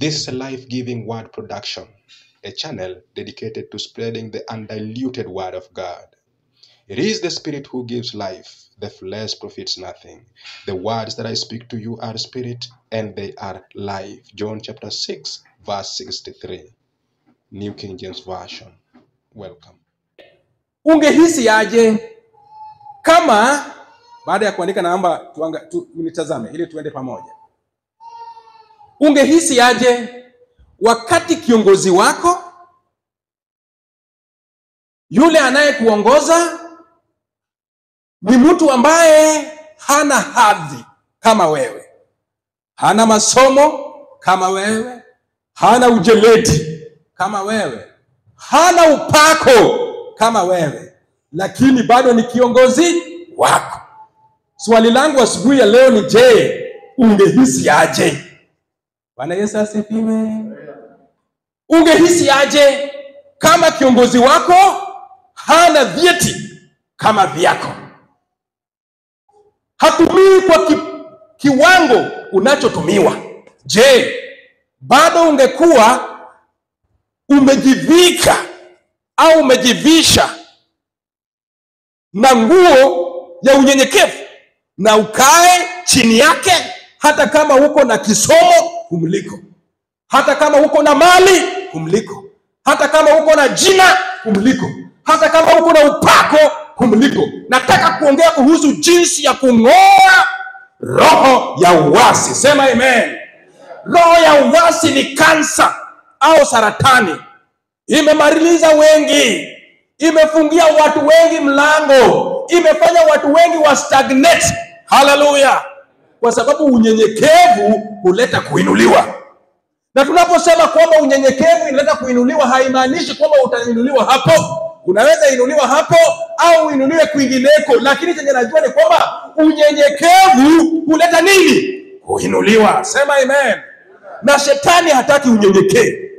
This is a life-giving word production, a channel dedicated to spreading the undiluted word of God. It is the Spirit who gives life. The flesh profits nothing. The words that I speak to you are spirit and they are life. John chapter 6, verse 63. New King James Version. Welcome. Ungehisi aje kama baada ya kuandika namba nitazame ili tuende pamoja. Ungehisi aje wakati kiongozi wako yule anayekuongoza ni mtu ambaye hana hadhi kama wewe, hana masomo kama wewe, hana ujeledi kama wewe, hana upako kama wewe, lakini bado ni kiongozi wako. Swali langu asubuhi ya leo ni je, ungehisi aje? Bwana Yesu asifiwe. Ungehisi aje kama kiongozi wako hana vyeti kama vyako? Hatumii kwa kiwango unachotumiwa. Je, bado ungekuwa umejivika au umejivisha na nguo ya unyenyekevu na ukae chini yake, hata kama uko na kisomo kumliko, hata kama uko na mali kumliko, hata kama uko na jina kumliko, hata kama uko na upako kumliko? Nataka kuongea kuhusu jinsi ya kung'oa roho ya uasi. Sema amen. Roho ya uasi ni kansa au saratani. Imemaliza wengi, imefungia watu wengi mlango, imefanya watu wengi wa stagnate. Hallelujah. Kwa sababu unyenyekevu huleta kuinuliwa. Na tunaposema kwamba unyenyekevu inaleta kuinuliwa, haimaanishi kwamba utainuliwa hapo. Unaweza inuliwa hapo au uinuliwe kwingineko, lakini chenye najua ni kwamba unyenyekevu huleta nini? Kuinuliwa. Sema amen. Na shetani hataki unyenyekee.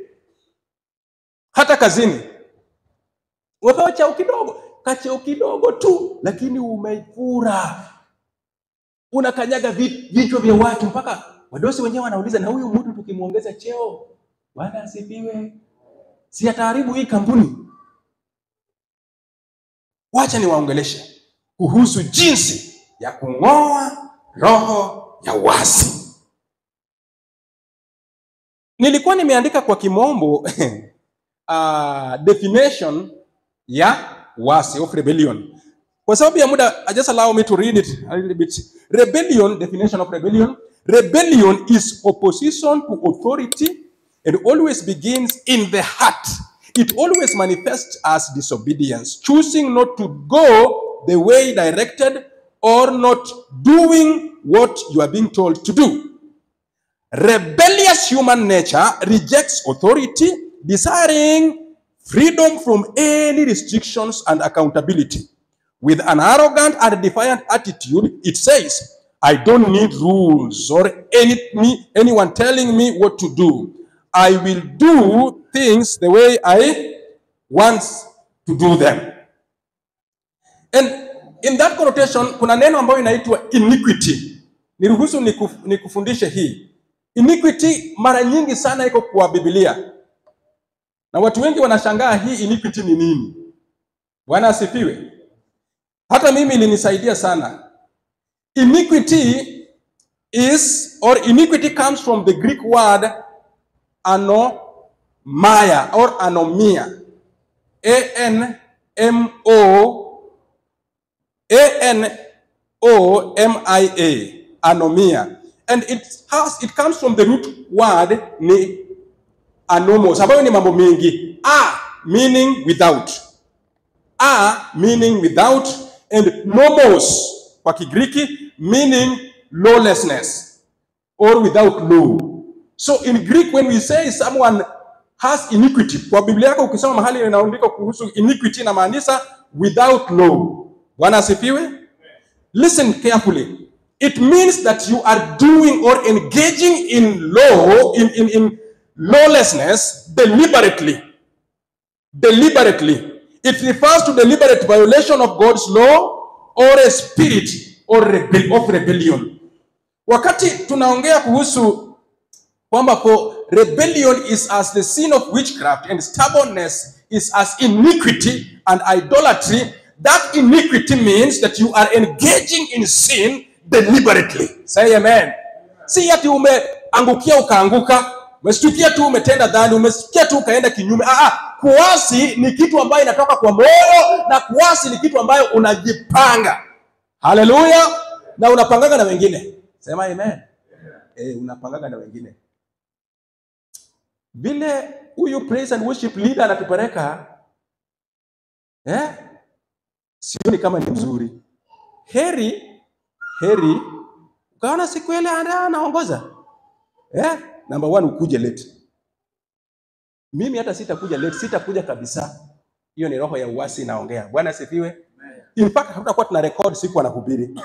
Hata kazini umepewa cheo kidogo, kacheo kidogo tu, lakini umefura, unakanyaga vichwa vya watu mpaka wadosi wenyewe wanauliza, na huyu mtu tukimuongeza cheo, Bwana asifiwe, si ataharibu hii kampuni? Wacha niwaongeleshe kuhusu jinsi ya kung'oa roho ya uasi. Nilikuwa nimeandika kwa kimombo definition ya uasi of rebellion. Kwa sababu ya muda, just allow me to read it a little bit. Rebellion, definition of rebellion. Rebellion is opposition to authority and always begins in the heart. It always manifests as disobedience, choosing not to go the way directed or not doing what you are being told to do. Rebellious human nature rejects authority, desiring freedom from any restrictions and accountability. With an arrogant and defiant attitude, it says, I don't need rules or anyone telling me what to do. I will do things the way I want to do them. And in that connotation, kuna neno ambayo inaitwa iniquity. Niruhusu nikufundishe hii. Iniquity mara nyingi sana iko kwa Biblia. Na watu wengi wanashangaa hii iniquity ni nini. Bwana asifiwe. Hata mimi ilinisaidia sana. Iniquity is, or iniquity comes from the Greek word anomia or anomia. A-N-O-M-I-A. Anomia. And it comes from the root word ni anomos. Sababu ni mambo mingi. A meaning without. A meaning without, and nomos kwa Kigiriki meaning lawlessness or without law. So in Greek, when we say someone has iniquity, kwa Biblia yako ukisoma mahali inaandikwa kuhusu iniquity inamaanisha without law. Bwana asifiwe. Listen carefully. It means that you are doing or engaging in law, in lawlessness deliberately. Deliberately. It refers to deliberate violation of God's law or a spirit of rebellion. Wakati tunaongea kuhusu kwamba for rebellion is as the sin of witchcraft, and stubbornness is as iniquity and idolatry. That iniquity means that you are engaging in sin deliberately. Say amen. Si ati umeangukia ukaanguka, umeshtukia tu umetenda dhambi, umeshtukia tu ukaenda kinyume. Kuasi ni kitu ambayo inatoka kwa moyo, na kuasi ni kitu ambayo unajipanga. Haleluya. Na unapanganga na wengine. Sema amen. Unapanganga na wengine. Vile huyu praise and worship leader anatupeleka, sioni kama ni mzuri. Heri ukaona siku ile anaongoza. Number 1, ukuje late. Mimi hata sitakuja late, sitakuja kabisa. Hiyo ni roho ya uasi inaongea. Bwana asifiwe. In fact hatutakuwa tuna record siku anahubiri.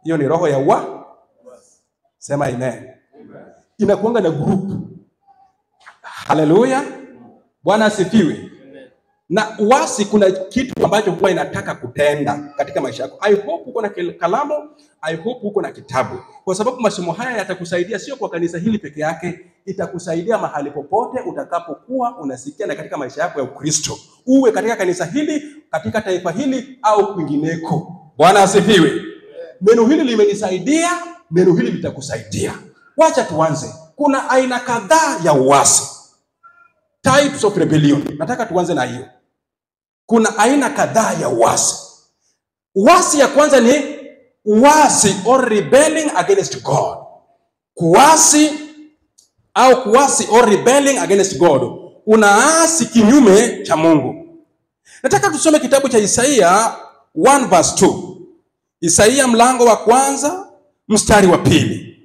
Hiyo ni roho ya uasi. Sema amen. Inakuanga na group. Haleluya. Bwana asifiwe. Na uasi kuna kitu ambacho huwa inataka kutenda katika maisha yako. I hope uko na kalamu, I hope uko na kitabu. Kwa sababu masomo haya yatakusaidia sio kwa kanisa hili peke yake, itakusaidia mahali popote utakapokuwa unasikia na katika maisha yako ya Ukristo. Uwe katika kanisa hili, katika taifa hili au kwingineko. Bwana asifiwe. Neno hili limenisaidia, neno hili litakusaidia. Wacha tuanze. Kuna aina kadhaa ya uasi. Types of rebellion. Nataka tuanze na hiyo. Kuna aina kadhaa ya uasi. Uasi ya kwanza ni uasi or rebelling against God. Kuasi or rebelling against God. Unaasi kinyume cha Mungu. Nataka tusome kitabu cha Isaia 1 verse 2. Isaia mlango wa kwanza mstari wa 2.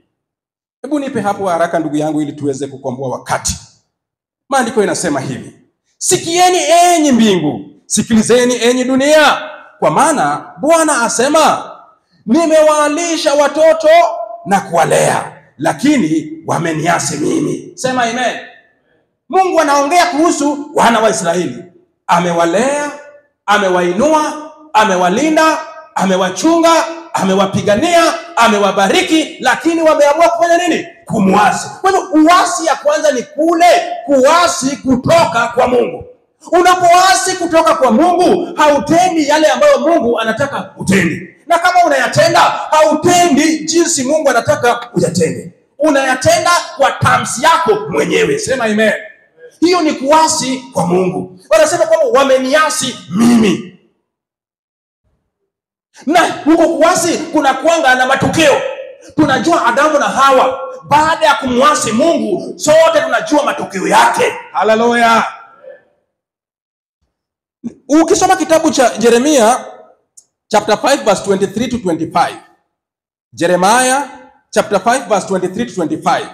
Hebu nipe hapo haraka ndugu yangu ili tuweze kukomboa wakati. Maandiko inasema hivi: sikieni enyi mbingu, sikilizeni enyi dunia, kwa maana Bwana asema, nimewalisha watoto na kuwalea, lakini wameniasi mimi. Sema amen. Mungu anaongea kuhusu wana wa Israeli. Amewalea, amewainua, amewalinda, amewachunga, amewapigania, amewabariki, lakini wameamua kufanya nini? Kumuasi. Kwa hiyo uasi ya kwanza ni kule kuasi kutoka kwa Mungu. Unapoasi kutoka kwa Mungu, hautendi yale ambayo Mungu anataka utendi. Na kama unayatenda, hautendi jinsi Mungu anataka uyatende. Unayatenda kwa tamsi yako mwenyewe. Sema amen. Hiyo ni kuasi kwa Mungu. Wanasema kwamba wameniasi mimi. Na huko kuasi kuna kuanga na matokeo. Tunajua Adamu na Hawa baada ya kumwasi Mungu, sote tunajua matokeo yake. Haleluya. Ukisoma kitabu cha Jeremia chapter 5 verse 23 to 25. Jeremiah chapter 5 verse 23 to 25.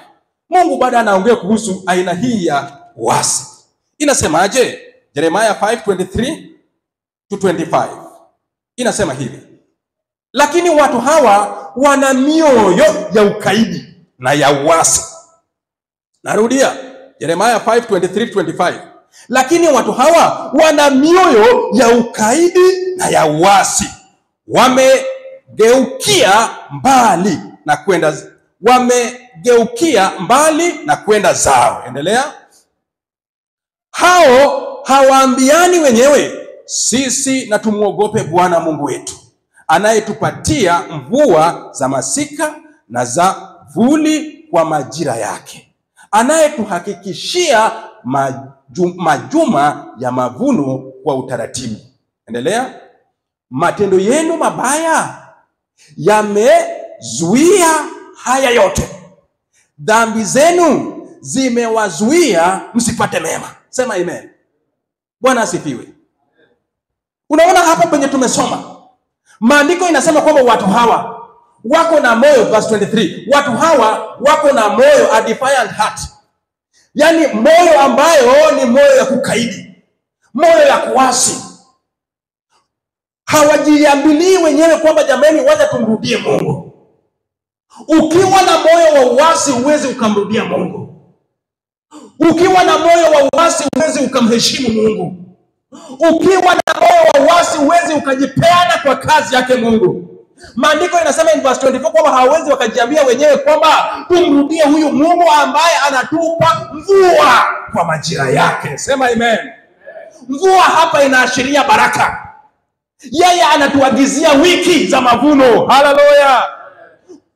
Mungu baada anaongea kuhusu aina hii ya uasi. Inasemaje? Jeremiah 5:23 to 25. Inasema hivi: lakini watu hawa wana mioyo ya ukaidi na ya uasi. Narudia, Jeremiah 5:23 to 25. Lakini watu hawa wana mioyo ya ukaidi na ya uasi. Wamegeukia mbali na kwenda zao. Endelea. Hao hawaambiani wenyewe, sisi na tumuogope Bwana Mungu wetu, anayetupatia mvua za masika na za vuli kwa majira yake, anayetuhakikishia majuma ya mavuno kwa utaratibu. Endelea. Matendo yenu mabaya yamezuia haya yote. Dhambi zenu zimewazuia msipate mema. Sema amen. Bwana asifiwe. Unaona hapa penye tumesoma, maandiko inasema kwamba watu hawa wako na moyo, verse 23. Watu hawa wako na moyo, a defiant heart. Yaani moyo ambayo ni moyo ya kukaidi, moyo ya kuasi. Hawajiambilii wenyewe kwamba jamani, wacha tumrudie Mungu. Ukiwa na moyo wa uasi huwezi ukamrudia Mungu. Ukiwa na moyo wa uasi huwezi ukamheshimu Mungu. Ukiwa na moyo wa uasi huwezi ukajipeana kwa kazi yake Mungu. Maandiko inasema in verse 24 kwamba hawawezi wakajiambia wenyewe kwamba tumrudie huyu Mungu ambaye anatupa mvua kwa majira yake. Sema amen. Mvua hapa inaashiria baraka. Yeye anatuagizia wiki za mavuno. Haleluya.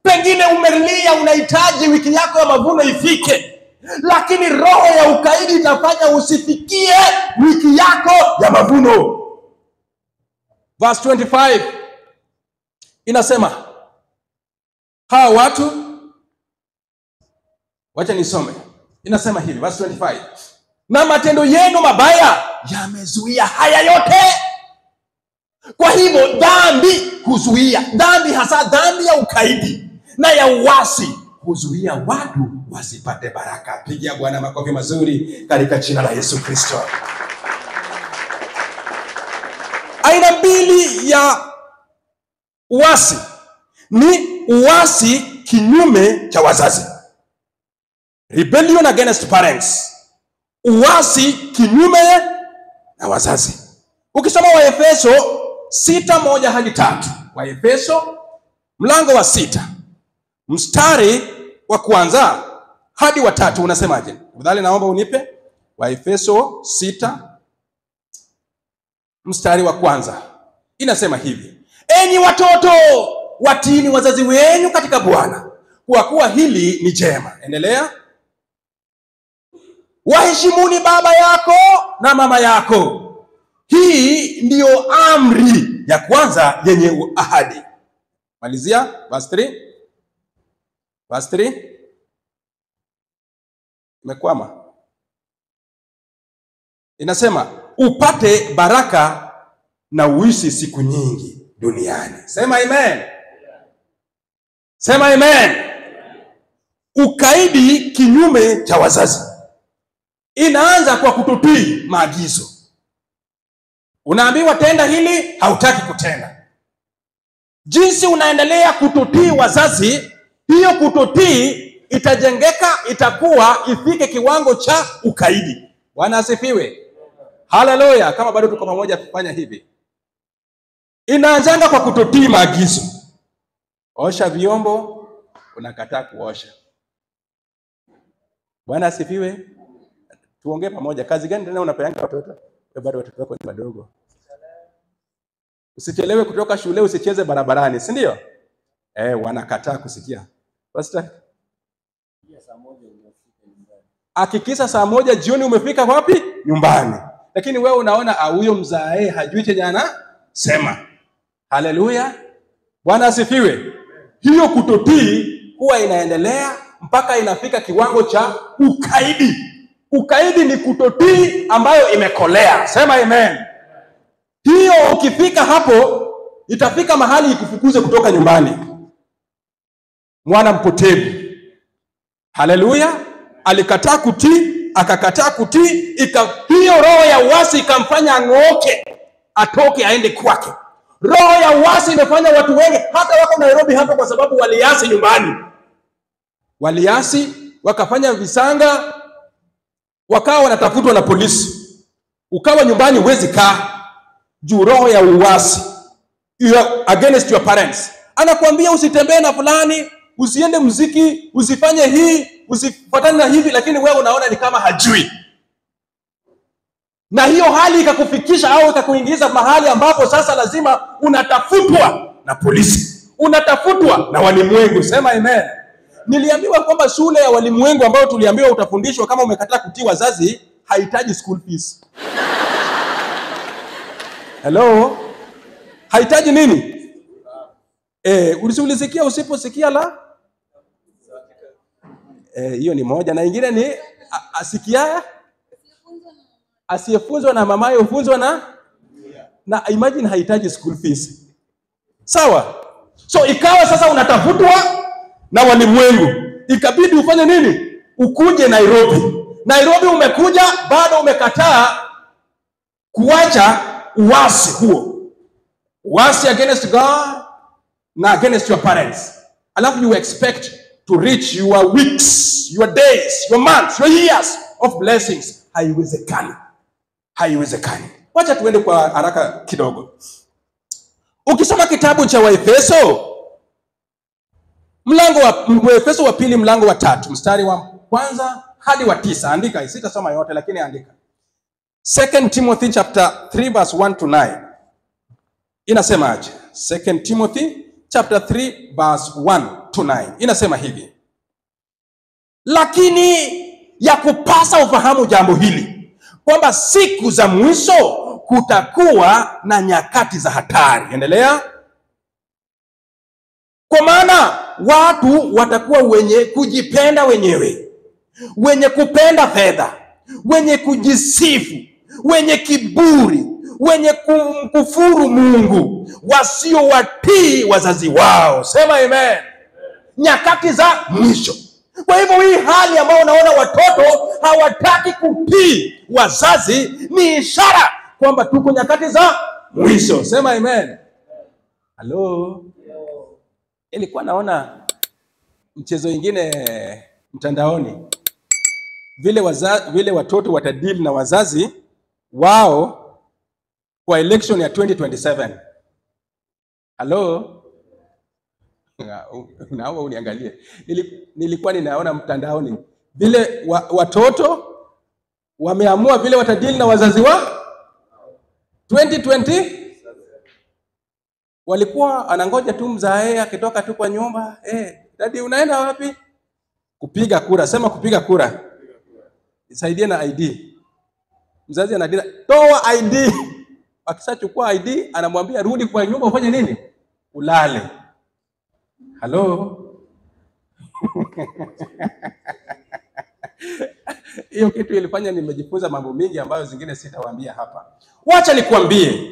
Pengine umelia unahitaji wiki yako ya mavuno ifike, lakini roho ya ukaidi itafanya usifikie wiki yako ya mavuno. Verse 25 inasema hawa watu, wacha nisome. Inasema hivi verse 25, na matendo yenu mabaya yamezuia haya yote. Kwa hivyo dhambi huzuia, dhambi hasa dhambi ya ukaidi na ya uasi huzuia watu wasipate baraka. Pigia Bwana makofi mazuri katika jina la Yesu Kristo. Aina mbili ya uasi ni uasi kinyume cha wazazi. Rebellion against parents. Uasi kinyume na wazazi. Ukisoma Waefeso 6:1-3. Waefeso mlango wa 6 mstari wa kwanza hadi wa 3 unasemaje? Tafadhali naomba unipe. Waefeso 6 mstari wa kwanza. Inasema hivi: enyi watoto, watiini wazazi wenu katika Bwana, kwa kuwa hili ni jema. Endelea. Waheshimuni baba yako na mama yako. Hii ndiyo amri ya kwanza yenye ahadi. Malizia verse 3. Verse 3. Imekwama. Inasema upate baraka na uishi siku nyingi duniani. Sema amen. Sema amen. Ukaidi kinyume cha wazazi inaanza kwa kutotii maagizo. Unaambiwa tenda hili, hautaki kutenda. Jinsi unaendelea kutotii wazazi, hiyo kutotii itajengeka, itakuwa ifike kiwango cha ukaidi. Bwana asifiwe. Haleluya. Kama bado tuko pamoja tufanya hivi. Inaanzanga kwa kutotii maagizo. Osha vyombo, unakataa kuosha. Bwana asifiwe. Tuongee pamoja. Kazi gani tena unapeanga watoto? Bado watoto wako ni wadogo. Usichelewe kutoka shule, usicheze barabarani, si ndio? Wanakataa kusikia. Pastor, hakikisha saa 1 jioni umefika wapi? Nyumbani. Lakini wewe unaona huyo mzae hajui chenye anasema. Haleluya. Bwana asifiwe. Hiyo kutotii huwa inaendelea mpaka inafika kiwango cha ukaidi. Ukaidi ni kutotii ambayo imekolea. Sema amen. Hiyo ukifika hapo itafika mahali ikufukuze kutoka nyumbani. Mwana mpotevu. Haleluya. Alikataa kutii, akakataa kutii, hiyo roho ya uasi ikamfanya ang'oke, atoke aende kwake. Roho ya uasi imefanya watu wengi hata wako Nairobi hapa kwa sababu waliasi nyumbani. Waliasi, wakafanya visanga, wakawa wanatafutwa na polisi. Ukawa nyumbani huwezi kaa juu roho ya uasi. You are against your parents. Anakuambia usitembee na fulani, usiende muziki, usifanye hii, usifuatane na hivi, lakini wewe unaona ni kama hajui. Na hiyo hali ikakufikisha au ikakuingiza mahali ambapo sasa lazima unatafutwa na polisi, unatafutwa na walimwengu. Sema amen. Niliambiwa kwamba shule ya walimwengu ambayo tuliambiwa utafundishwa kama umekataa kutii wazazi haihitaji school fees. Hello? Haihitaji nini? Ulisikia usiposikia la? Hiyo ni moja, na ingine ni asikia asiyefunzwa na mamaye ufunzwa na imagine haihitaji school fees. Sawa? So ikawa sasa unatafutwa na walimwengu. Ikabidi ufanye nini? Ukuje Nairobi. Nairobi umekuja, bado umekataa kuacha uasi huo. Uasi against God na against your parents. Alafu you expect to reach your weeks, your days, your months, your years of blessings. Haiwezekani. Haiwezekani. Wacha tuende kwa haraka kidogo. Ukisoma kitabu cha Waefeso Waefeso wa pili mlango wa 3 mstari wa kwanza hadi wa 9, andika, sitasoma yote lakini andika. 2 Timothy chapter 3 verse 1 to 9. Inasema aje? 2 Timothy chapter 3 verse 1 to 9. Inasema hivi: lakini ya kupasa ufahamu jambo hili, kwamba siku za mwisho kutakuwa na nyakati za hatari. Endelea. Kwa maana watu watakuwa wenye kujipenda wenyewe, wenye kupenda fedha, wenye kujisifu, wenye kiburi, wenye kumkufuru Mungu, wasiowatii wazazi wao. Sema amen. Nyakati za mwisho. Kwa hivyo hii hali ambayo unaona watoto hawataki kutii wazazi ni ishara kwamba tuko nyakati za mwisho. Sema amen. Hello. Ilikuwa naona mchezo mwingine mtandaoni, vile watoto watadili na wazazi wao kwa election ya 2027. Hello. Naomba uniangalie. Nilikuwa ninaona mtandaoni vile watoto wameamua vile watadili na wazazi wa 2020. Walikuwa anangoja tu mzae akitoka tu kwa nyumba, dadi unaenda wapi? Kupiga kura. Sema kupiga kura. Nisaidie na ID. Mzazi anadila, toa ID. Akishachukua ID anamwambia rudi kwa nyumba ufanye nini? Ulale. Hello. Hiyo kitu ilifanya nimejifunza mambo mengi ambayo zingine sitawaambia hapa. Wacha nikwambie,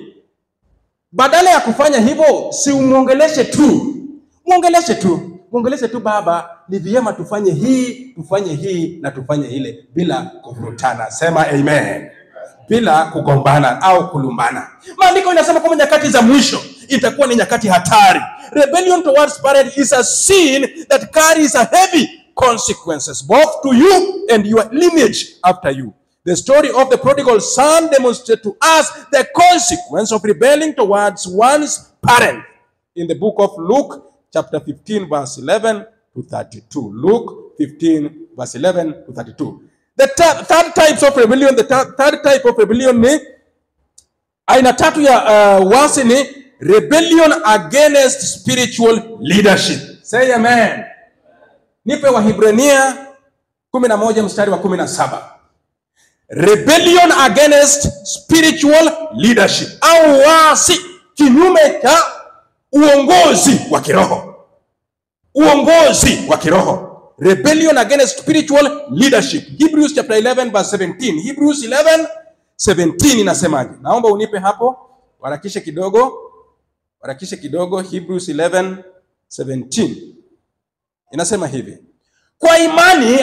badala ya kufanya hivyo, si umuongeleshe tu. Muongeleshe tu, baba, ni vyema tufanye hii na tufanye ile bila kuvurutana. Sema amen. Bila kugombana au kulumbana. Maandiko inasema kwamba nyakati za mwisho itakuwa ni nyakati hatari. Rebellion towards parents is a sin that carries a heavy consequences both to you and your lineage after you. The story of the prodigal son demonstrates to us the consequence of rebelling towards one's parent in the book of Luke chapter 15 verse 11 to 32. Luke 15 verse 11 to 32. The third type of rebellion ni aina tatu ya wasi ni rebellion against spiritual leadership. Say amen. Nipe Wahibrania 11 mstari wa 17. Rebellion against spiritual leadership, au wasi kinyume cha uongozi wa kiroho. Rebellion against spiritual leadership. Hebrews chapter 11 verse 17. Hebrews 11:17 inasemaje? Naomba unipe hapo, warakishe kidogo. Hebrews 11:17 inasema hivi: kwa imani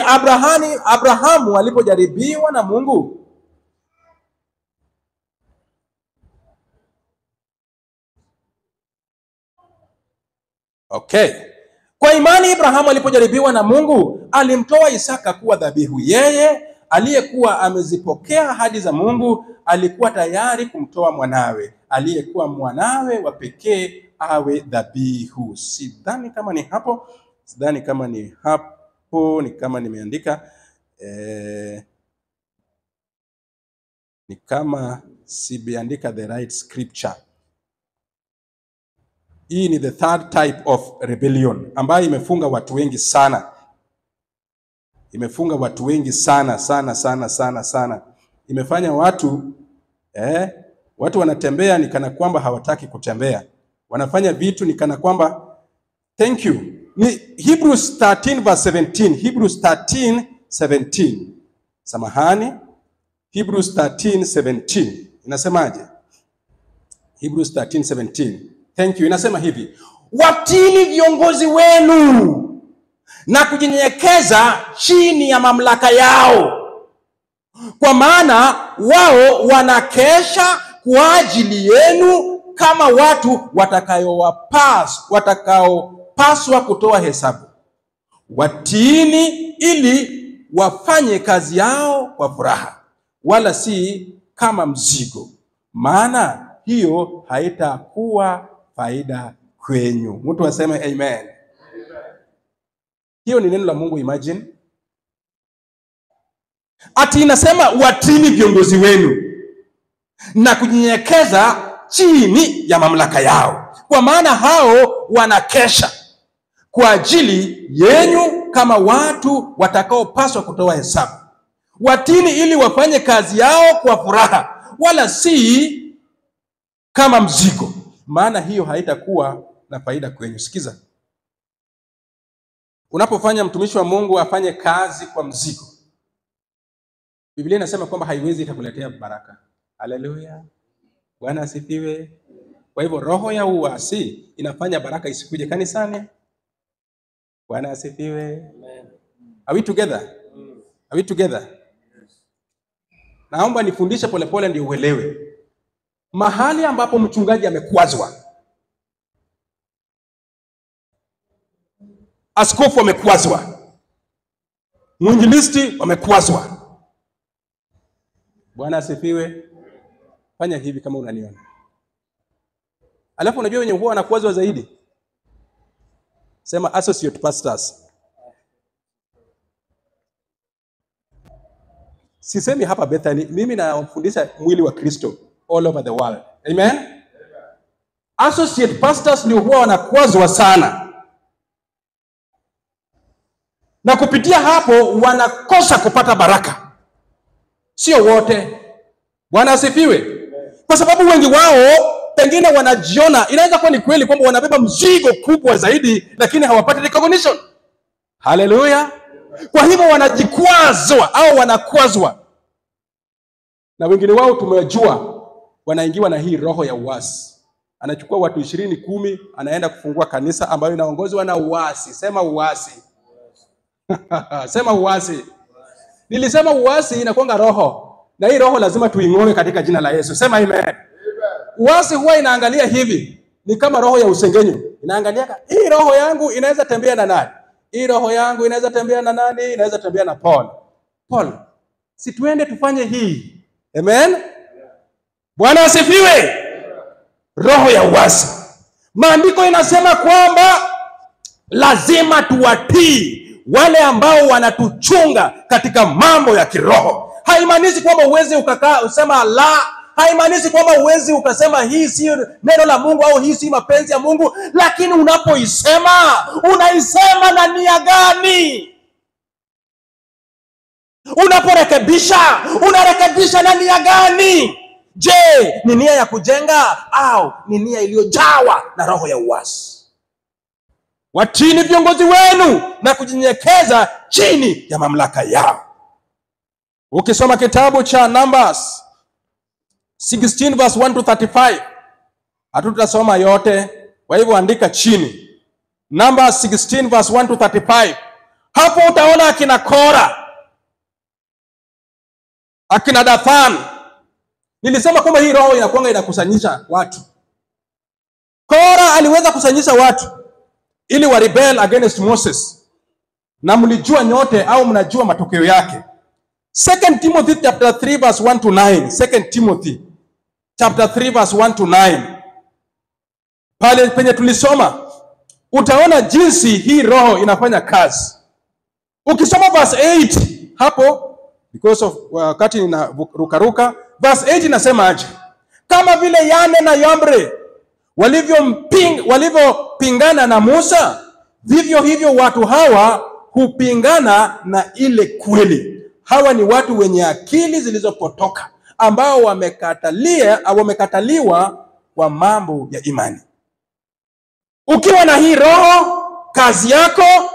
Abrahamu alipojaribiwa na Mungu, kwa imani Abrahamu alipojaribiwa na Mungu alimtoa Isaka kuwa dhabihu. Yeye aliyekuwa amezipokea ahadi za Mungu alikuwa tayari kumtoa mwanawe, aliyekuwa mwanawe wa pekee awe dhabihu. Sidhani kama ni kama nimeandika ni kama sibeandika the right scripture. Hii ni the third type of rebellion ambayo imefunga watu wengi sana. Sana. Imefanya watu wanatembea ni kana kwamba hawataki kutembea. Wanafanya vitu ni kana kwamba thank you. Ni Hebrews 13 verse 17. Hebrews 13:17. Samahani. Hebrews 13:17. Inasemaje? Hebrews 13:17. Thank you. Inasema hivi: watini viongozi wenu na kujinyenyekeza chini ya mamlaka yao, kwa maana wao wanakesha kwa ajili yenu kama watu watakaopaswa kutoa hesabu. Watini ili wafanye kazi yao kwa furaha, wala si kama mzigo, maana hiyo haitakuwa faida kwenyu. Mtu aseme amen. Hiyo ni neno la Mungu. Imagine ati inasema watini viongozi wenu na kunyenyekeza chini ya mamlaka yao, kwa maana hao wanakesha kwa ajili yenyu kama watu watakaopaswa kutoa hesabu. Watini ili wafanye kazi yao kwa furaha, wala si kama mzigo, maana hiyo haitakuwa na faida kwenyu. Sikiza, unapofanya mtumishi wa Mungu afanye kazi kwa mzigo, Biblia inasema kwamba haiwezi ikakuletea baraka. Haleluya, Bwana asifiwe. Kwa hivyo roho ya uasi inafanya baraka isikuje kanisani. Bwana asifiwe. Are we together? Are we together? Naomba nifundishe polepole ndio uelewe. Mahali ambapo mchungaji amekwazwa, askofu amekwazwa, mwinjilisti amekwazwa. Bwana asifiwe. Fanya hivi kama unaniona. Alafu unajua wenye huwa wanakwazwa zaidi? Sema associate pastors. Sisemi hapa Bethany, mimi nafundisha mwili wa Kristo all over the world. Amen. Associate pastors ndio huwa wanakwazwa sana, na kupitia hapo wanakosa kupata baraka. Sio wote. Bwana asifiwe. Kwa sababu wengi wao pengine wanajiona, inaweza kuwa ni kweli kwamba wanabeba mzigo kubwa zaidi, lakini hawapati recognition. Haleluya. Kwa hivyo wanajikwazwa au wanakwazwa. Na wengine wao tumejua wanaingiwa na hii roho ya uasi. Anachukua watu 20-10, anaenda kufungua kanisa ambayo inaongozwa na uasi. Sema uasi. Sema uasi. Nilisema uasi inakuanga roho. Na hii roho lazima tuing'oe katika jina la Yesu. Sema amen. Uasi huwa inaangalia hivi, ni kama roho ya usengenyo. Inaangalia, hii roho yangu inaweza tembea na nani? Hii roho yangu inaweza tembea na nani? Inaweza tembea na Paul. Paul, si tuende tufanye hii. Amen. Bwana asifiwe. Roho ya uasi. Maandiko inasema kwamba lazima tuwatii wale ambao wanatuchunga katika mambo ya kiroho. Haimaanishi kwamba uweze ukakaa usema la, haimaanishi kwamba uweze ukasema hii si neno la Mungu au hii si mapenzi ya Mungu, lakini unapoisema unaisema na nia gani? Unaporekebisha unarekebisha na nia gani? Je, ni nia ya kujenga au ni nia iliyojawa na roho ya uasi? Watini viongozi wenu na kujinyenyekeza chini ya mamlaka yao. Ukisoma kitabu cha Numbers 16 verse 1 to 35, hatutasoma yote, kwa hivyo andika chini. Numbers 16 verse 1 to 35. Hapo utaona akina Kora, akina Dathan. Nilisema kwamba hii roho inakuanga inakusanyisha watu. Kora aliweza kusanyisha watu ili wa rebel against Moses. Na mlijua nyote au mnajua matokeo yake. 2 Timothy chapter 3 verse 1 to 9. 2 Timothy chapter 3 verse 1 to 9. Pale penye tulisoma utaona jinsi hii roho inafanya kazi. Ukisoma verse 8 hapo, because of wakati ninarukaruka, verse 8 inasema aje? Kama vile Yane na Yambre walivyopingana na Musa, vivyo hivyo watu hawa hupingana na ile kweli. Hawa ni watu wenye akili zilizopotoka ambao wamekataliwa kwa mambo ya imani. Ukiwa na hii roho, kazi yako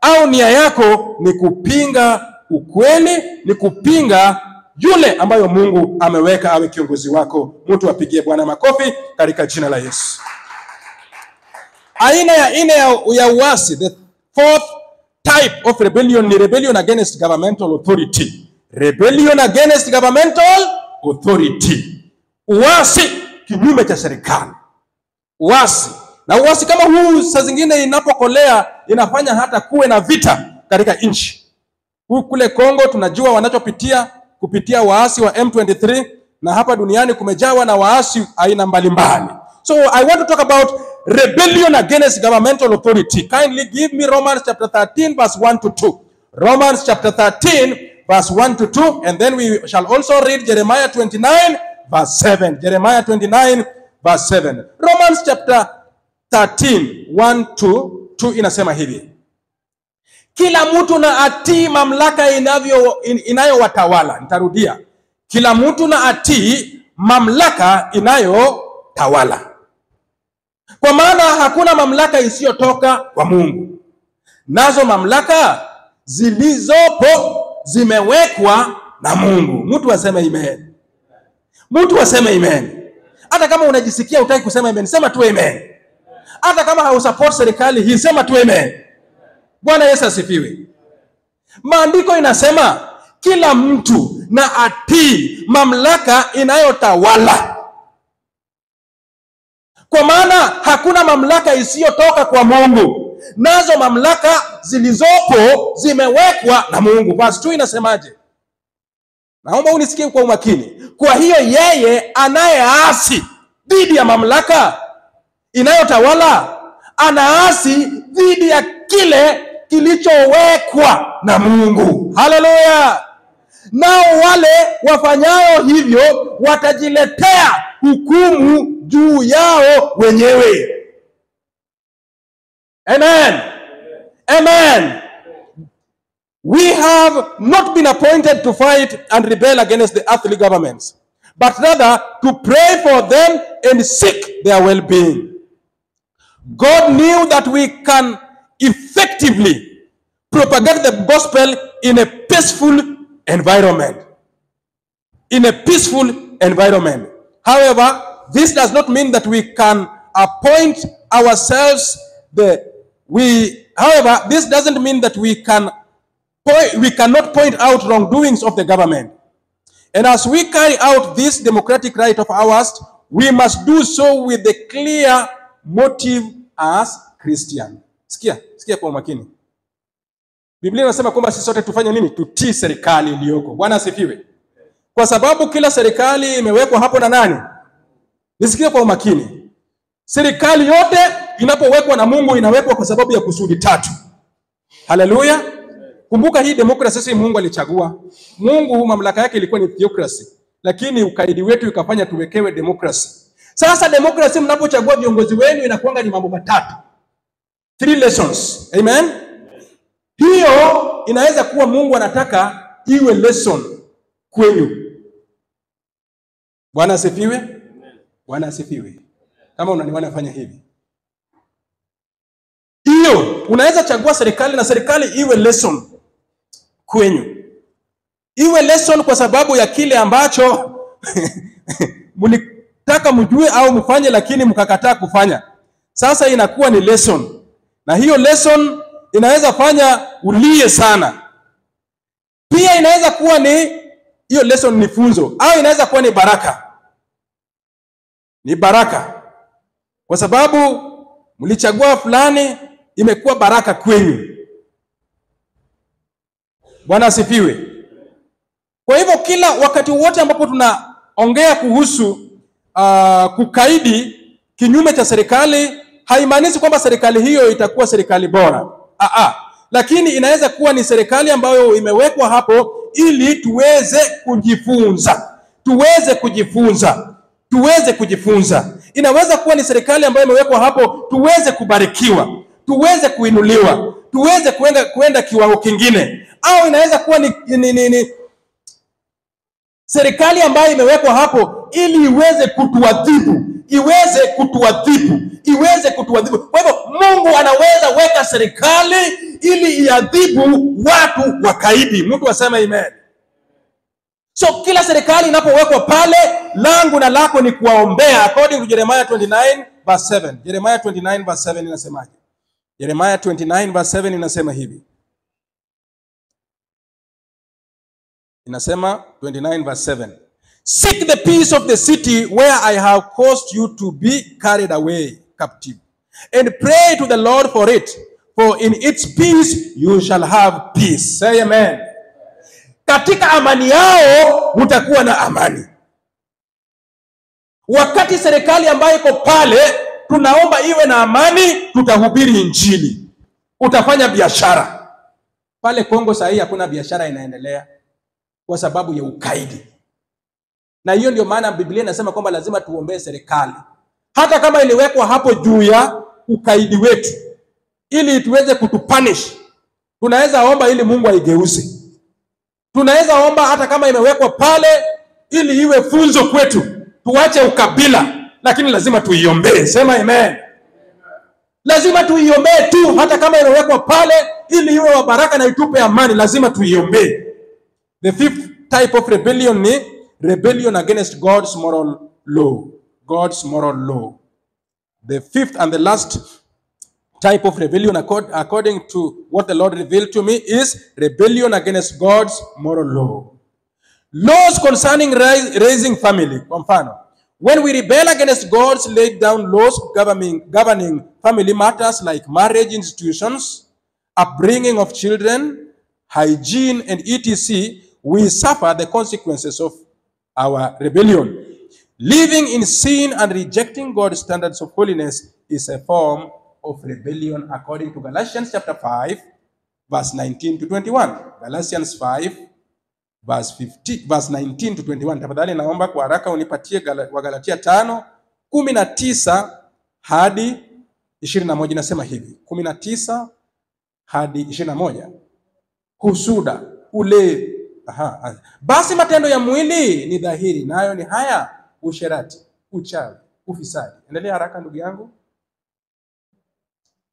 au nia yako ni kupinga ukweli, ni kupinga yule ambayo Mungu ameweka awe kiongozi wako. Mtu apigie Bwana makofi katika jina la Yesu. Aina ya uasi, the fourth type of rebellion ni rebellion against governmental authority. Rebellion against governmental authority. Uasi kinyume cha serikali. Uasi. Na uasi kama huu saa zingine inapokolea inafanya hata kuwe na vita katika nchi. Kule Kongo tunajua wanachopitia kupitia waasi wa M23, na hapa duniani kumejawa na waasi aina mbalimbali. So I want to talk about rebellion against governmental authority. Kindly give me Romans chapter 13 verse 1 to 2. Romans chapter 13 verse 1 to 2. And then we shall also read Jeremiah 29 verse 7. Jeremiah 29 verse 7. Romans chapter 13 1 to 2 inasema hivi. Kila mtu na atii mamlaka inayowatawala. Nitarudia. Kila mtu na atii mamlaka inayotawala. Kwa maana hakuna mamlaka isiyotoka kwa Mungu. Nazo mamlaka zilizopo zimewekwa na Mungu. Mtu aseme amen. Mtu aseme amen. Hata kama unajisikia hutaki kusema amen, sema tu amen. Hata kama hausupport serikali hii, sema tu amen. Bwana Yesu asifiwe. Maandiko inasema kila mtu na atii mamlaka inayotawala. Kwa maana hakuna mamlaka isiyotoka kwa Mungu. Nazo mamlaka zilizopo zimewekwa na Mungu. Verse 2 inasemaje? Naomba unisikie kwa umakini. Kwa hiyo yeye anayeasi dhidi ya mamlaka inayotawala anaasi dhidi ya kile kilichowekwa na Mungu. Haleluya! Nao wale wafanyayo hivyo watajiletea hukumu juu yao wenyewe. Amen. Amen. We have not been appointed to fight and rebel against the earthly governments, but rather to pray for them and seek their well-being. God knew that we can effectively propagate the gospel in a peaceful environment. In a peaceful environment. However, this does not mean that we can appoint ourselves this doesn't mean that we cannot point out wrongdoings of the government. And as we carry out this democratic right of ours, we must do so with a clear motive as Christian. Sikia kwa makini. Biblia inasema kwamba sisi sote tufanye nini? Tutii serikali iliyoko. Bwana asifiwe. Kwa sababu kila serikali imewekwa hapo na nani? Nisikie kwa umakini. Serikali yote inapowekwa na Mungu inawekwa kwa sababu ya kusudi tatu. Haleluya. Kumbuka hii demokrasia sisi Mungu alichagua. Mungu mamlaka yake ilikuwa ni theocracy, lakini ukaidi wetu ikafanya tuwekewe demokrasia. Sasa demokrasia mnapochagua viongozi wenu inakuanga ni mambo matatu. 3 lessons. Amen. Hiyo inaweza kuwa Mungu anataka iwe lesson kwenu. Bwana asifiwe. Bwana asifiwe. Kama unaniona fanya hivi. Hiyo unaweza chagua serikali na serikali iwe lesson kwenu. Iwe lesson kwa sababu ya kile ambacho mlitaka mjue au mfanye lakini mkakataa kufanya. Sasa inakuwa ni lesson. Na hiyo lesson inaweza fanya ulie sana. Pia inaweza kuwa ni hiyo lesson ni funzo au inaweza kuwa ni baraka. Ni baraka. Kwa sababu mlichagua fulani imekuwa baraka kwenu. Bwana asifiwe. Kwa hivyo kila wakati wote ambapo tunaongea kuhusu kukaidi kinyume cha serikali, haimaanishi kwamba serikali hiyo itakuwa serikali bora. Lakini inaweza kuwa ni serikali ambayo imewekwa hapo ili tuweze kujifunza. Inaweza kuwa ni serikali ambayo imewekwa hapo tuweze kubarikiwa, tuweze kuinuliwa, tuweze kuenda kiwango kingine. Au inaweza kuwa ni serikali ambayo imewekwa hapo ili iweze kutuadhibu. Kwa hivyo Mungu anaweza weka serikali ili iadhibu watu wakaidi. Mtu aseme amen. So kila serikali inapowekwa pale, langu na lako ni kuwaombea according to Jeremiah 29 verse 7. Jeremiah 29 verse 7 inasemaje? Jeremiah 29 verse 7 inasema hivi. Inasema 29 verse 7. Seek the peace of the city where I have caused you to be carried away captive, and pray to the Lord for it, for in its peace you shall have peace. Say amen. Katika amani yao mtakuwa na amani. Wakati serikali ambayo iko pale tunaomba iwe na amani, tutahubiri injili, utafanya biashara. Pale Kongo saa hii hakuna biashara inaendelea kwa sababu ya ukaidi. Na hiyo ndio maana Biblia inasema kwamba lazima tuombee serikali, hata kama iliwekwa hapo juu ya ukaidi wetu ili tuweze kutupunish. Tunaweza omba ili Mungu aigeuze. Tunaweza omba hata kama imewekwa pale ili iwe funzo kwetu, tuache ukabila, lakini lazima tuiombee. Sema amen. Lazima tuiombee tu, hata kama imewekwa pale ili iwe wa baraka na itupe amani, lazima tuiombee. The fifth type of rebellion ni rebellion against God's moral law. God's moral law. The fifth and the last type of rebellion, according to what the Lord revealed to me, is rebellion against God's moral law. Laws concerning raising family. Kwa mfano, when we rebel against God's laid down laws governing family matters like marriage institutions, upbringing of children, hygiene, and etc., we suffer the consequences of our rebellion. Living in sin and rejecting God's standards of holiness is a form of rebellion according to Galatians chapter 5, verse 19 to 21. Galatians 5, verse 19 to 21. Tafadhali naomba kwa haraka unipatie Wagalatia 5, 19 hadi 21. Nasema hivi, 19 hadi 21. Husuda, ule. Basi matendo ya mwili ni dhahiri, nayo ni haya: usherati, uchawi, ufisadi. Endelea haraka ndugu yangu.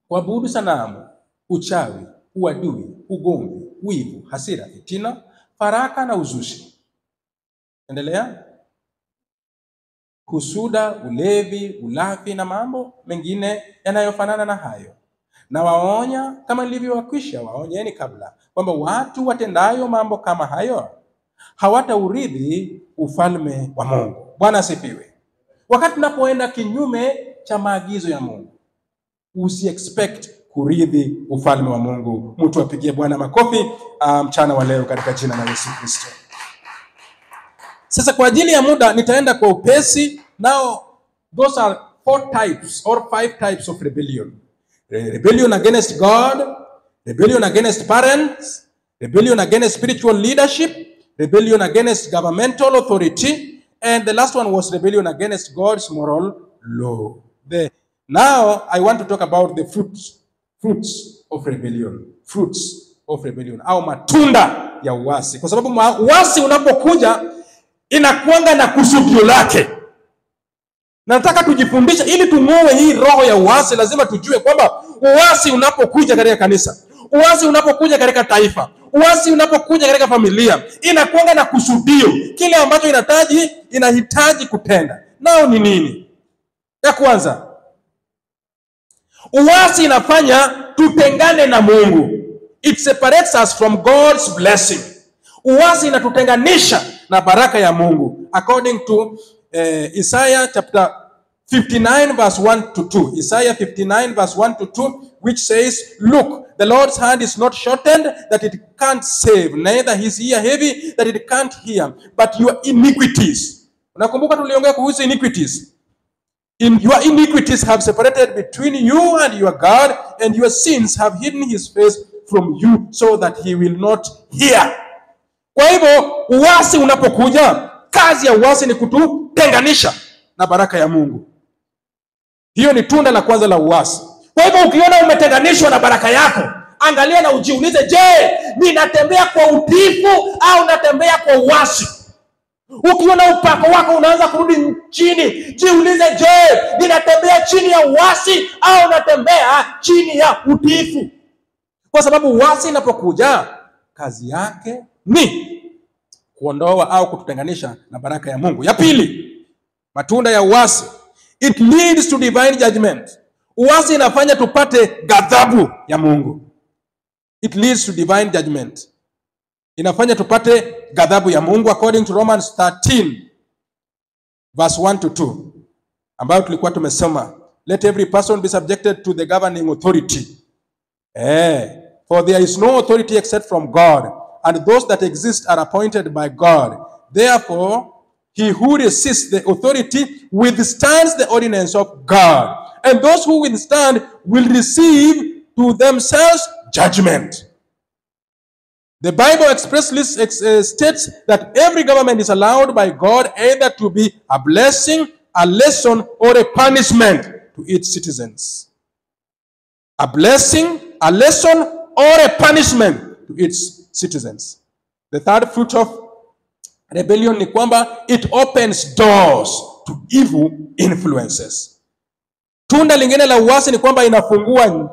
Kuabudu sanamu, uchawi, uadui, ugomvi, wivu, hasira, fitina, faraka na uzushi. Endelea. Husuda, ulevi, ulafi na mambo mengine yanayofanana na hayo. Na waonya kama nilivyowakwisha waonyeni kabla, kwamba watu watendayo mambo kama hayo hawataurithi ufalme wa Mungu. Bwana asifiwe. Wakati tunapoenda kinyume cha maagizo ya Mungu, usi-expect kurithi ufalme wa Mungu. Mtu apigie Bwana makofi mchana wa leo katika jina la Yesu Kristo. Sasa kwa ajili ya muda nitaenda kwa upesi. Now those are 4 types or 5 types of rebellion. Rebellion against God, rebellion against parents, rebellion against spiritual leadership, rebellion against governmental authority, and the last one was rebellion against God's moral law. Now I want to talk about the fruits of rebellion. Fruits of rebellion, au matunda ya uasi. Kwa sababu uasi unapokuja inakuanga na kusudio lake. Nataka tujifundishe ili tung'oe hii roho ya uasi. Lazima tujue kwamba uasi unapokuja katika kanisa, uasi unapokuja katika taifa, uasi unapokuja katika familia, inakuanga na kusudio, kile ambacho inahitaji kutenda. Nao ni nini? Ya kwanza, uasi inafanya tutengane na Mungu. It separates us from God's blessing. Uasi inatutenganisha na baraka ya Mungu. According to Isaiah chapter 59 verse 1 to 2. Isaiah 59 verse 1 to 2, which says, "Look, the Lord's hand is not shortened that it can't save, neither his ear heavy that it can't hear, but your iniquities." Unakumbuka tuliongea kuhusu iniquities? Your iniquities have separated between you and your God, and your sins have hidden his face from you so that he will not hear. Kwa hivyo uasi unapokuja, kazi ya uasi ni kututenganisha na baraka ya Mungu. Hiyo ni tunda la kwanza la uasi. Kwa hivyo ukiona umetenganishwa na baraka yako, angalia na ujiulize, je, ninatembea kwa utiifu au natembea kwa uasi? Ukiona upako wako unaanza kurudi chini, jiulize, je, ninatembea chini ya uasi au natembea chini ya utiifu? Kwa sababu uasi inapokuja, kazi yake ni kuondoa au kututenganisha na baraka ya Mungu. Ya pili, matunda ya uasi, it leads to divine judgment. Uasi inafanya tupate ghadhabu ya Mungu. It leads to divine judgment. Inafanya tupate ghadhabu ya Mungu, according to Romans 13 verse 1 to 2, ambayo tulikuwa tumesoma, let every person be subjected to the governing authority. For there is no authority except from God, and those that exist are appointed by God. Therefore, He who resists the authority withstands the ordinance of God. And those who withstand will receive to themselves judgment. The Bible expressly states that every government is allowed by God either to be a blessing, a lesson, or a punishment to its citizens. A blessing, a lesson, or a punishment to its citizens. The third fruit of rebellion ni kwamba it opens doors to evil influences. Tunda lingine la uasi ni kwamba inafungua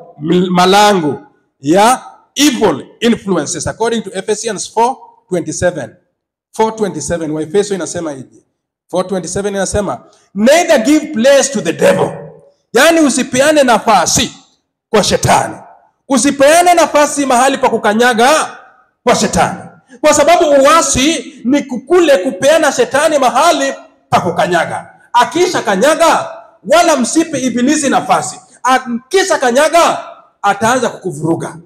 malango ya evil influences according to Ephesians 4:27. 4:27 Waefeso inasema hivi. 4:27 inasema neither give place to the devil. Yani usipeane nafasi kwa shetani. Usipeane nafasi mahali pa kukanyaga kwa shetani. Kwa sababu uasi ni kukule kupeana shetani mahali pa kukanyaga. Akisha kanyaga, wala msipe ibilisi nafasi. Akisha kanyaga, ataanza kukuvuruga.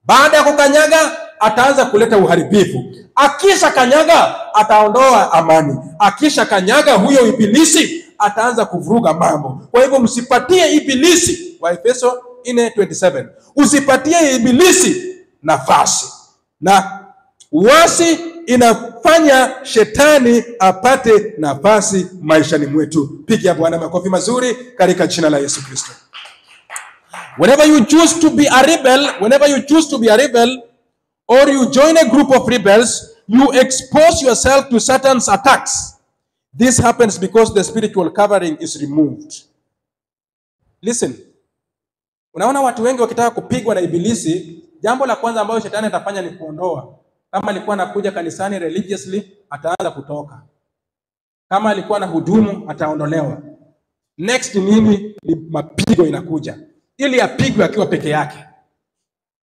Baada ya kukanyaga, ataanza kuleta uharibifu. Akisha kanyaga, ataondoa amani. Akisha kanyaga, huyo ibilisi ataanza kuvuruga mambo. Kwa hivyo msipatie ibilisi, Waefeso 4:27. Usipatie ibilisi nafasi. Na uasi inafanya shetani apate nafasi maishani mwetu. Pigia Bwana makofi mazuri katika jina la Yesu Kristo. Whenever you choose to be a rebel, or you join a group of rebels, you expose yourself to Satan's attacks. This happens because the spiritual covering is removed. Listen. Unaona watu wengi wakitaka kupigwa na ibilisi, jambo la kwanza ambalo shetani atafanya ni kuondoa. Kama alikuwa anakuja kanisani religiously, ataanza kutoka. Kama alikuwa na hudumu, ataondolewa. Next nini? Ni mapigo inakuja. Ili apigwe akiwa peke yake.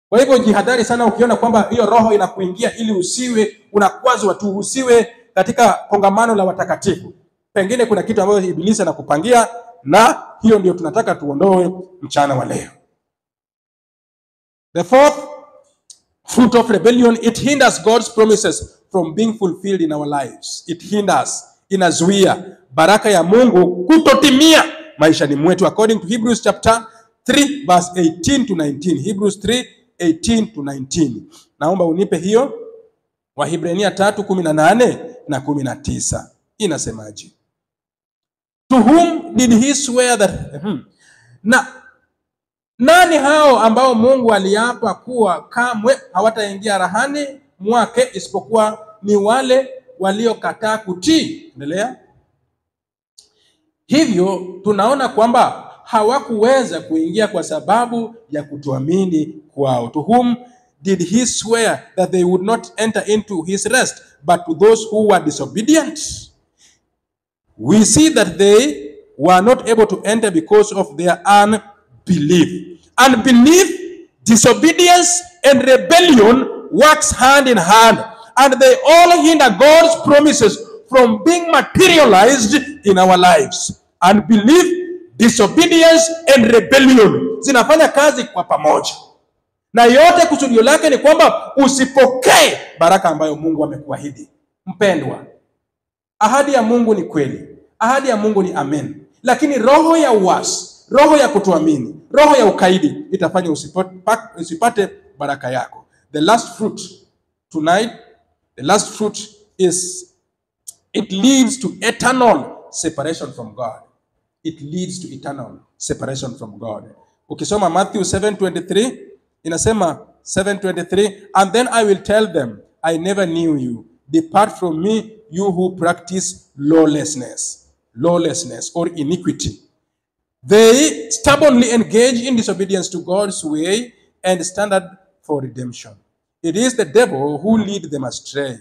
Kwa hivyo jihadhari sana ukiona kwamba hiyo roho inakuingia, ili usiwe unakwazwa tu, usiwe katika kongamano la watakatifu. Pengine kuna kitu ambacho ibilisi anakupangia, na hiyo ndio tunataka tuondoe mchana wa leo. The fourth fruit of rebellion, it hinders God's promises from being fulfilled in our lives. It hinders, inazuia baraka ya Mungu kutotimia maishani mwetu according to Hebrews chapter 3 verse 18 to 19. Hebrews 3:18 to 19. Naomba unipe hiyo. Wahibrania 3:18 na 19. Inasemaje? To whom did he swear that na nani hao ambao Mungu aliapa kuwa kamwe hawataingia rahani mwake isipokuwa ni wale waliokataa kutii? Endelea. Hivyo tunaona kwamba hawakuweza kuingia kwa sababu ya kutoamini kwao. To whom did he swear that they would not enter into his rest, but to those who were disobedient? We see that they were not able to enter because of their unbelief. Unbelief, disobedience, and rebellion works hand in hand, and they all hinder God's promises from being materialized in our lives. Unbelief, disobedience, and rebellion zinafanya kazi kwa pamoja, na yote kusudio lake ni kwamba usipokee baraka ambayo Mungu amekuahidi. Mpendwa, ahadi ya Mungu ni kweli, ahadi ya Mungu ni amen, lakini roho ya uasi, roho ya kutoamini, roho ya ukaidi itafanya usipate baraka yako. The last fruit tonight, the last fruit is it leads to eternal separation from God. It leads to eternal separation from God. Ukisoma Matthew 7:23 inasema 7:23, and then I will tell them, I never knew you. Depart from me, you who practice lawlessness or iniquity. They stubbornly engage in disobedience to God's way and standard for redemption. It is the devil who leads them astray.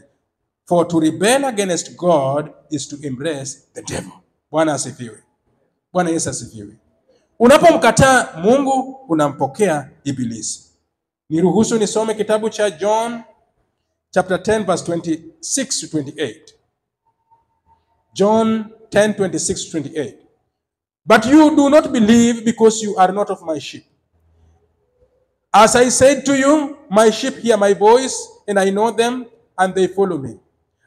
For to rebel against God is to embrace the devil. Bwana asifiwe. Bwana Yesu asifiwe. Unapomkataa Mungu unampokea ibilisi. Niruhusu nisome kitabu cha John chapter 10 verse 26 to 28. John 10:26 to 28. But you do not believe because you are not of my sheep. As I said to you, my sheep hear my voice, and I know them, and they follow me.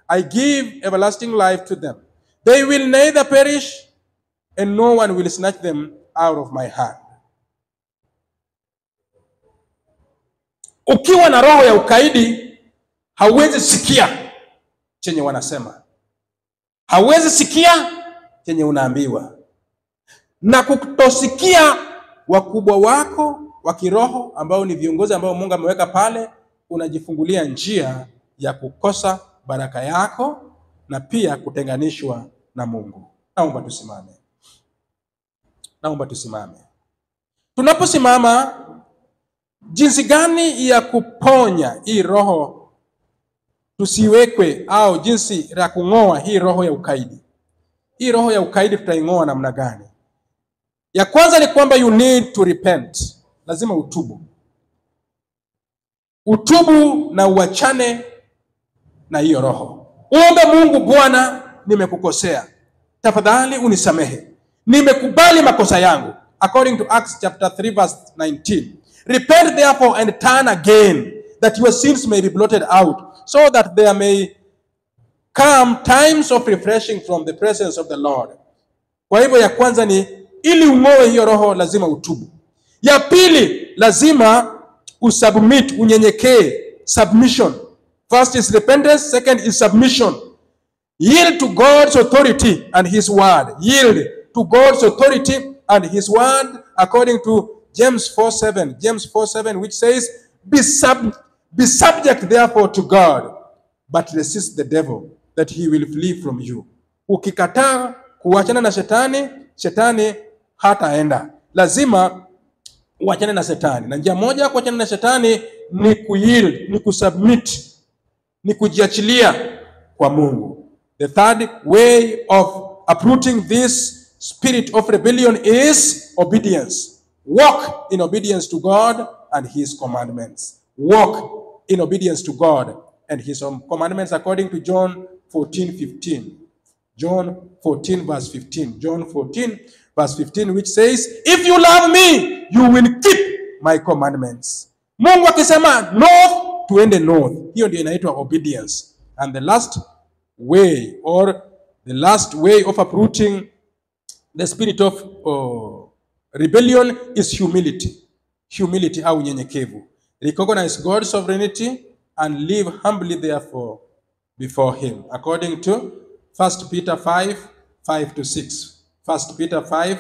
I give everlasting life to them. They will neither perish, and no one will snatch them out of my hand. Ukiwa na roho ya ukaidi, hauwezi sikia chenye wanasema. Hauwezi sikia chenye unaambiwa. Na kutosikia wakubwa wako wa kiroho ambao ni viongozi ambao Mungu ameweka pale, unajifungulia njia ya kukosa baraka yako na pia kutenganishwa na Mungu. Naomba tusimame. Naomba tusimame. Tunaposimama, jinsi gani ya kuponya hii roho tusiwekwe, au jinsi ya kung'oa hii roho ya ukaidi? Hii roho ya ukaidi tutaing'oa namna gani? Ya kwanza ni kwamba you need to repent. Lazima utubu. Utubu na uachane na hiyo roho. Uombe Mungu, Bwana, nimekukosea. Tafadhali unisamehe. Nimekubali makosa yangu. According to Acts chapter 3 verse 19. Repent therefore and turn again, that your sins may be blotted out, so that there may come times of refreshing from the presence of the Lord. Kwa hivyo ya kwanza ni ili ung'oe hiyo roho lazima utubu. Ya pili lazima usubmit, unyenyekee, submission. First is repentance, second is submission. Yield to God's authority and his word. Yield to God's authority and his word, according to James 4:7. James 4:7, which says, be subject therefore to God, but resist the devil, that he will flee from you. Ukikataa kuachana na shetani, shetani hataenda. Lazima uachane na shetani. Na njia moja kuachana na shetani ni kuyield, ni kusubmit, ni kujiachilia kwa Mungu. The third way of uprooting this spirit of rebellion is obedience. Walk in obedience to God and his commandments. Walk in obedience to God and his commandments, according to John 14:15. John 14 verse 15. John 14 verse 15, which says, if you love me, you will keep my commandments. Mungu akisema north, tuende north. Hiyo ndio inaitwa obedience. And the last way, or the last way of uprooting the spirit of rebellion is humility. Humility au unyenyekevu. Recognize God's sovereignty and live humbly therefore before him, according to 1 Peter 5:5-6. 1 Peter 5,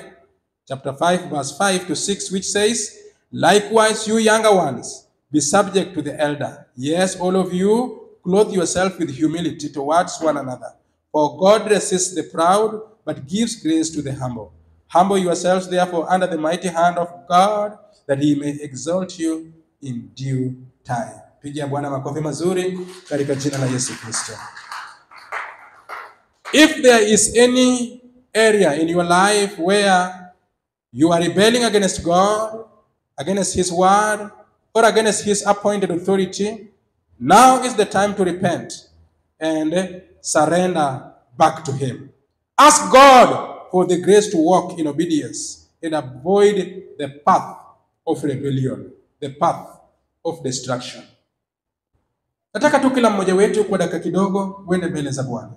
chapter 5, verse 5-6, which says, likewise, you younger ones, be subject to the elder. Yes, all of you, clothe yourself with humility towards one another. For God resists the proud, but gives grace to the humble. Humble yourselves, therefore, under the mighty hand of God, that he may exalt you in due time. Pigia Bwana makofi mazuri katika jina la Yesu Kristo. If there is any area in your life where you are rebelling against God, against his word, or against his appointed authority, now is the time to repent and surrender back to him. Ask God for the grace to walk in obedience and avoid the path of rebellion, the path of destruction. Nataka tu kila mmoja wetu kwa dakika kidogo uende mbele za Bwana.